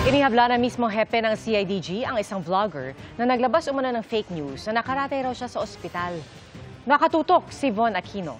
Inihabla na mismo hepe ng CIDG ang isang vlogger na naglabas umano ng fake news na nakaratay raw siya sa ospital. Nakatutok si Von Aquino.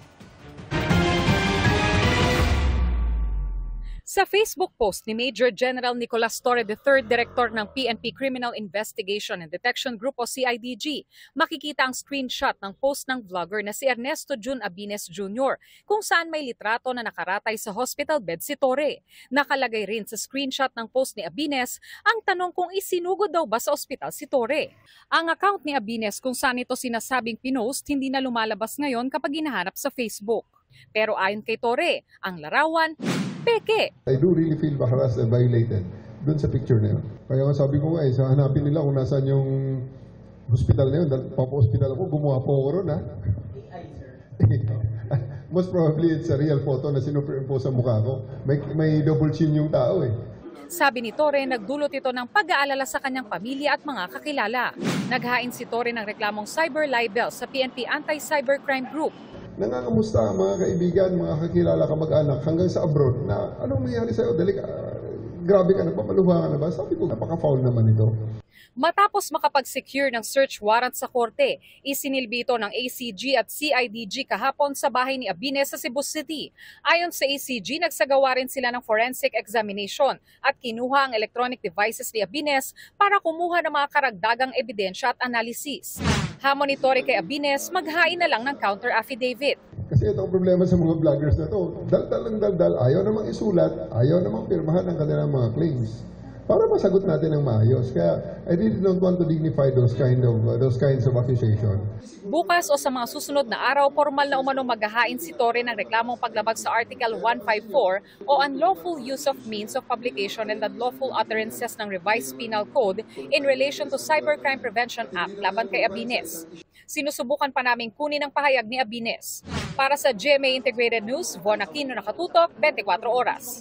Sa Facebook post ni Major General Nicolas Torre III, Director ng PNP Criminal Investigation and Detection Group o CIDG, makikita ang screenshot ng post ng vlogger na si Ernesto Jun Abines Jr. kung saan may litrato na nakaratay sa hospital bed si Torre. Nakalagay rin sa screenshot ng post ni Abines ang tanong kung isinugod daw ba sa ospital si Torre. Ang account ni Abines kung saan ito sinasabing pinost hindi na lumalabas ngayon kapag hinahanap sa Facebook. Pero ayon kay Torre, ang larawan, peke. I do really feel harassed and violated dun sa picture na yun. Kaya nga sabi ko nga sa hanapin nila kung nasaan yung hospital na yun. Dahil papa-hospital ako, gumawa po ako ron, ha? Most probably it's a real photo na sinuperimpose sa mukha ko. May double chin yung tao eh. Sabi ni Torre, nagdulot ito ng pag-aalala sa kanyang pamilya at mga kakilala. Naghain si Torre ng reklamong cyber libel sa PNP Anti-Cybercrime Group. Nangangamusta mga kaibigan, mga kakilala, kamag-anak hanggang sa abroad na anong nangyari sa'yo? Grabe ka na, pamaluha ka na ba? Sabi ko, napaka-foul naman ito. Matapos makapag-secure ng search warrant sa korte, isinilbi ito ng ACG at CIDG kahapon sa bahay ni Abines sa Cebu City. Ayon sa ACG, nagsagawa rin sila ng forensic examination at kinuha ang electronic devices ni Abines para kumuha ng mga karagdagang ebidensya at analysis. Hamon ni Torre kay Abines, maghain na lang ng counter affidavit. Kasi ito ang problema sa mga vloggers na to. Dal-dal, ayaw namang isulat, ayaw namang pirmahan ang kanilang mga claims. Para masagot natin ng maayos. Kaya I really don't want to dignify those kinds of accusation. Bukas o sa mga susunod na araw, formal na umanong maghahain si Torre ng reklamong paglabag sa Article 154 o unlawful use of means of publication and unlawful utterances ng Revised Penal Code in relation to Cybercrime Prevention Act laban kay Abines. Sinusubukan pa naming kunin ang pahayag ni Abines. Para sa GMA Integrated News, Von Aquino, nakatutok, 24 oras.